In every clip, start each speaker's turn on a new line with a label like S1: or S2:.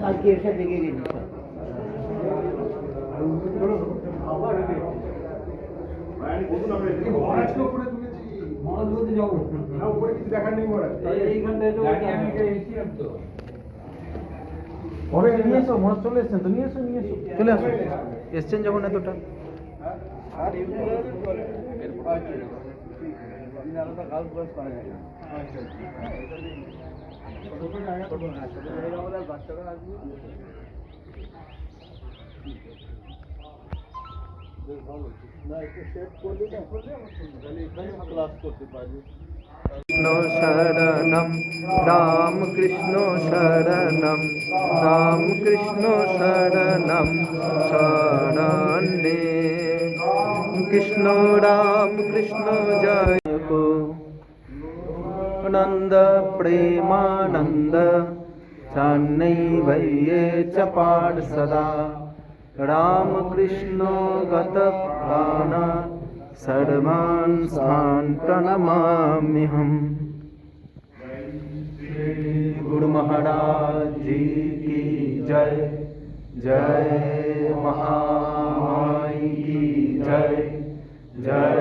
S1: কালকে এসে দেখে গেছি চলে এসছেন তো নিয়ে এসো চলে আসো এসছেন যখন এতটা शरणं राम कृष्ण शरणं राम कृष्ण शरणं शरण्ये कृष्ण राम कृष्ण जय हो नंद प्रेमानंद चान्नैवये च पाठ सदा राम कृष्ण गत प्राण सर्वान् स्थान प्रणमाम्यहम्। गुरु महाराज जी की जय जय महामाई की जय जय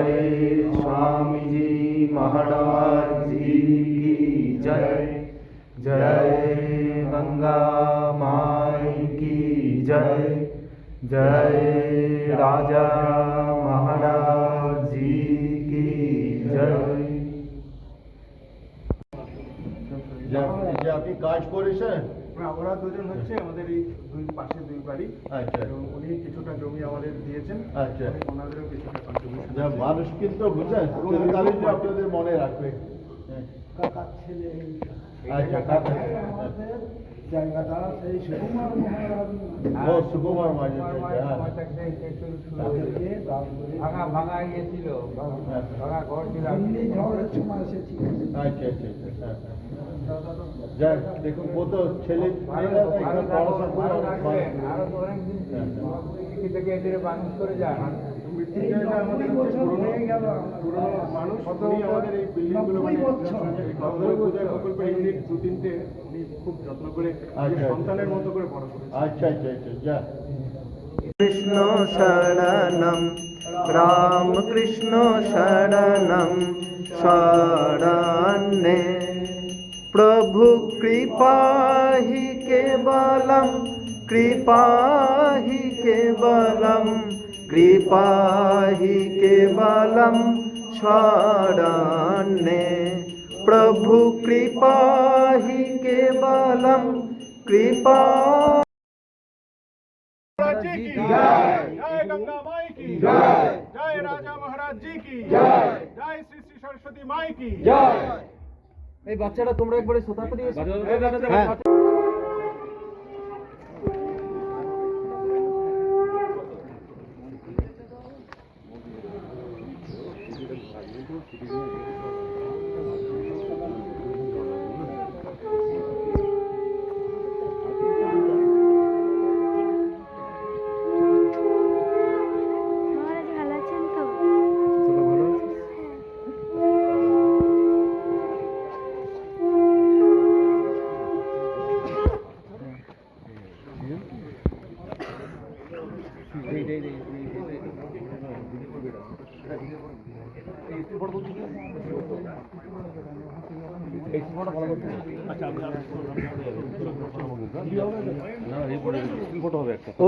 S1: स्वामी जी महाराज जी की जय जय गंगा माई की जय जय राजा महाराज जी की जय।
S2: যে আপনি কাজ করেছেন
S3: আমরা দুজন হচ্ছে আমাদের এই দুই পাশে দুই বাড়ি।
S2: আচ্ছা
S3: উনি কিছুটা জমি আমাদের দিয়েছেন।
S2: আচ্ছা
S3: ওনাদেরও কিছুটা কন্ট্রিবিউশন।
S2: মানুষ কিন্তু বুঝছেন আপনাদের মনে রাখবে।
S3: কাকার ছেলে
S2: আচ্ছা কাকা
S3: জায়গাটা সেই সুকুমার মহারাজ
S2: ও সুকুমার মাঝে
S3: ভাঙা ভাঙা গিয়েছিল ভাঙা ঘর ছিল ঝড়ের সময় এসেছি।
S2: আচ্ছা আচ্ছা আচ্ছা যাক দেখুন কত ছেলে পড়াশোনা করে
S3: আরো তো অনেকদিন থেকে এদের মানুষ করে যান। আমাদের পুরনো মানুষ আমাদের এই বিল্ডিংগুলো প্রকল্প ইউনিট দু তিনটে খুব যত্ন করে সন্তানের মতো করে বড় করে।
S2: আচ্ছা আচ্ছা আচ্ছা যা
S1: कृष्ण शरणं राम कृष्ण शरणं शरण्ये प्रभु कृपा ही केवलं कृपा ही केवलं कृपा ही केवलं शरण्ये प्रभु कृपा ही केवलं कृपा
S3: जी की जय जय गंगा माई की जय जय राजा महाराज जी की जय जय श्री श्री सरस्वती माई की जय।
S1: এই বাচ্চাটা তোমরা একবারে সোতাতে এসো।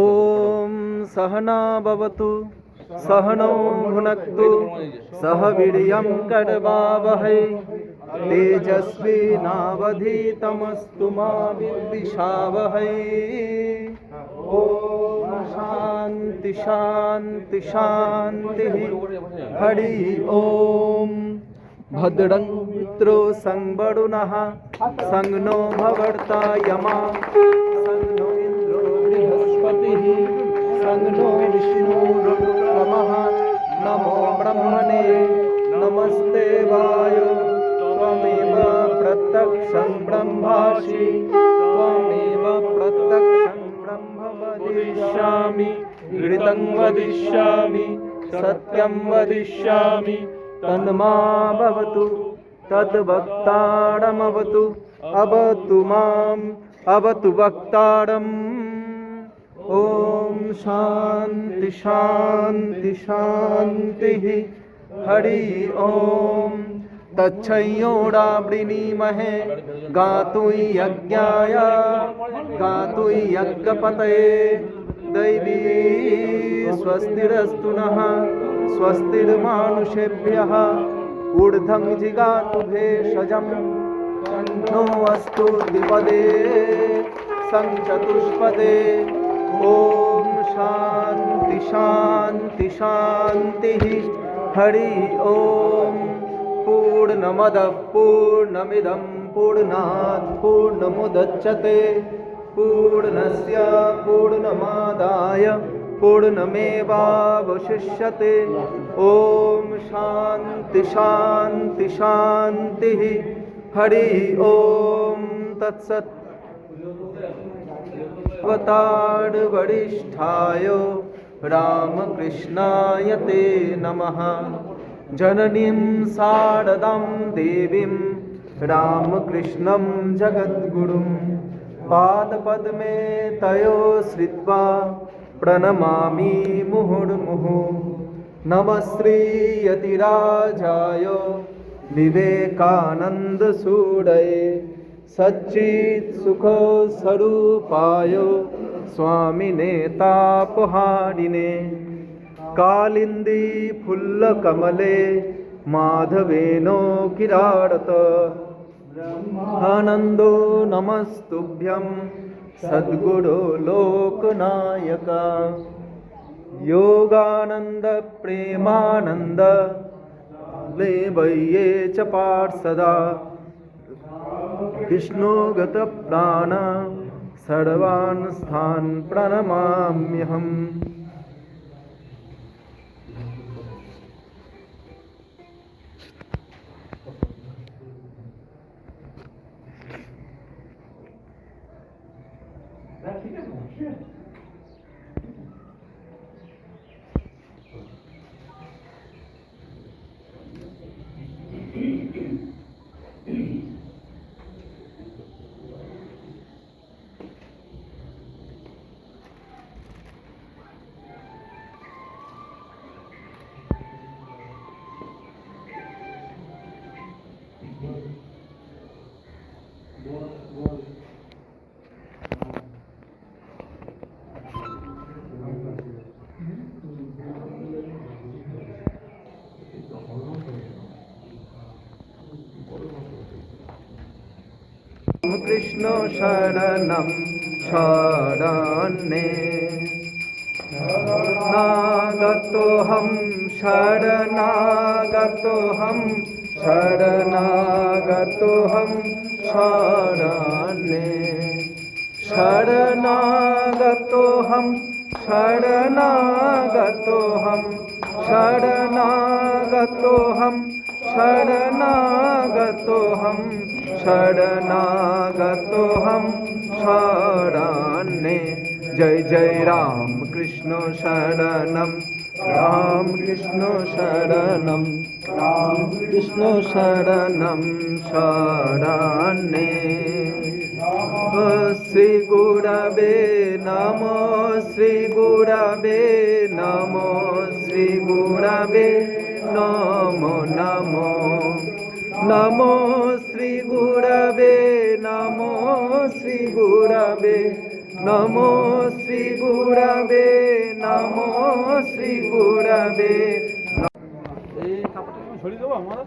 S1: ओम सहना भवतु सहनौ भुनक्तु सह वीर्यं करवावहै तेजस्विनावधीतमस्तु मा विद्विषावहै। ओम शांति शांति शांति हरि ओम। भद्रं मित्रो संवरुणः संगनो भवर्ता यमा संगनो इंद्रो बृहस्पतिः संगनो विष्णुरुक्रमः नमो ब्रह्मणे नमस्ते वायो त्वमेव प्रत्यक्षं ब्रह्मासि त्वमेव प्रत्यक्षं ब्रह्म वदिष्यामि घृतं वदिष्यामि सत्यं वदिष्यामि तन्माभवतु तद्वक्तारमवतु अवतु माम् अवतु वक्तारम् ॐ शान्ति शान्ति शान्तिः हरि ॐ तच्छयोडावृणीमहे गातुं यज्ञाय गातुं यज्ञपतये दैवी स्वस्तिरस्तु नः स्वस्तिर्मानुषेभ्यः ऊर्ध्वं जिगातु भेषजं नो अस्तु द्विपदे संचतुष्पदे ॐ शान्ति शान्ति शान्तिः हरि ॐ पूर्णमदः पूर्णमिदं पूर्णात् पूर्णमुदच्यते पूर्णस्य पूर्णमादाय पूर्णमेवावशिष्यते ॐ शान्ति शान्ति शान्तिः हरि ॐ तत्सत् अवतार वरिष्ठाय रामकृष्णाय ते नमः जननीं शारदां देवीं रामकृष्णं जगद्गुरुं पादपद्मे तयो श्रित्वा प्रणमामि मुहुर्मुहुः नमः श्रीयतिराजाय विवेकानन्दसूरये सच्चित् सुख स्वरूपाय स्वामिने तापहारिणे कालिन्दी फुल्लकमले माधवेनो किरारत आनन्दो नमस्तुभ्यं सद्गुरो लोकनायक योगानन्द प्रेमानन्द लेवये च पार्षदा विष्णुगत प्राण सर्वान् स्थान् प्रणमाम्यहम् कृष्ण शरणं शरण्ये शरणागतोऽहं शरणागतोऽहं शरणागतोऽहं शरण्ये शरणागतोऽहं शरणागतोऽहं शरणागतोऽहं शरणागतोऽहं शरणागतोऽहं शरण्ये जय जय राम कृष्ण शरणं राम कृष्ण शरणं राम कृष्ण शरणं शरण्ये श्री गुरवे नमो श्री गुरवे नमो श्री गुरवे नमो नमो नमो श्री गुरवे नमो श्री गुरवे नमो श्री गुरवे नमो श्री गुरवे
S3: ছড়িয়ে দেবো আমার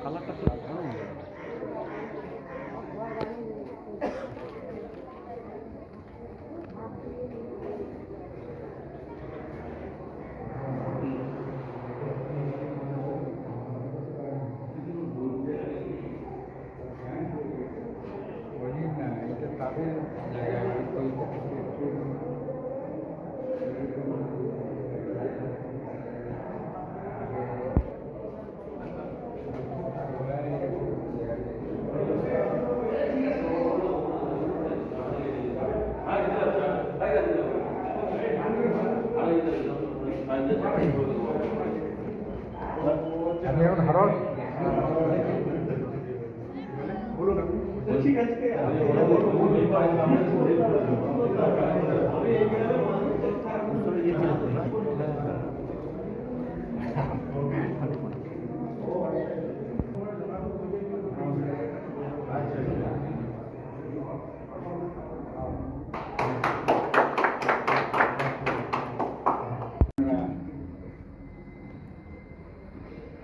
S3: কালারটা খুব ভালো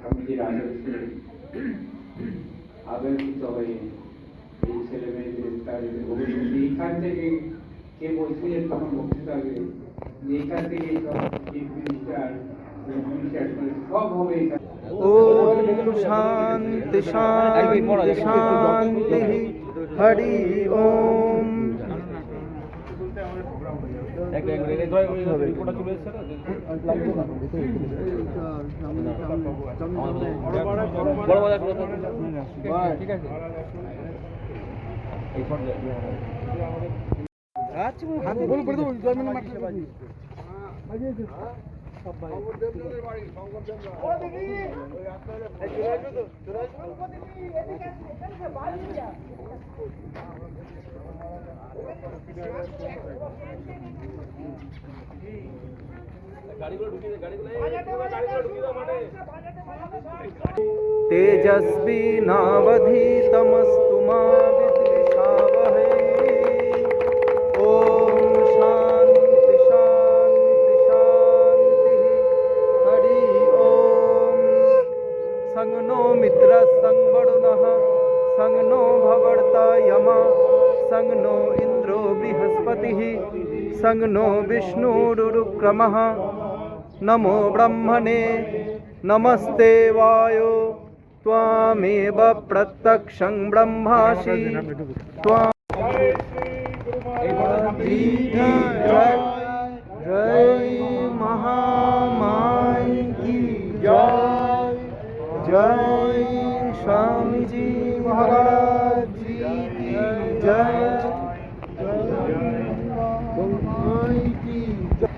S4: স্বামীজির আদর্শে আদর্শিত হয়ে এই ছেলে মেয়েদের তার ভবিষ্যৎ এইখান থেকে কে বলছিলেন তখন বক্তৃতা হবে যে এইখান থেকে চিফ মিনিস্টার সব হবে
S1: ওম শান্তি শান্তি শান্তি হরি ওম।
S3: ঠিক আছে হাতে বলে করে দেবো জয়মানে মাটি
S1: तेजस्वी नावधीतमस्तु मा विद्विषावहै। ओम शांति शांति शांति हरि ओम। संग नो मित्रः संग वरुणः संग नो भवर्ता यमा संग नो इंद्रो बृहस्पतिः संग नो विष्णुरुक्रमः। नमो ब्रह्मणे नमस्ते वायो त्वामेव प्रत्यक्षं ब्रह्मासि त्वां। जय महामाई की जय। जय स्वामी जी महाराज जी की जय। माई की जय।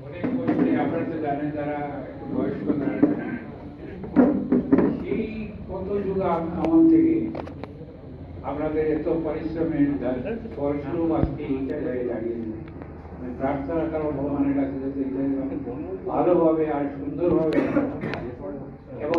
S4: অনেক বছরে আপনারা তো জানেন যারা বয়স্ক তারা জানেন। সেই কত যুগ আমল থেকে আপনাদের এত পরিশ্রমের ফলস্বরূপ আজকে এইটা জায়গায় দাঁড়িয়েছে। প্রার্থনা করা ভগবানের কাছে যাতে এটা ভালোভাবে আর সুন্দরভাবে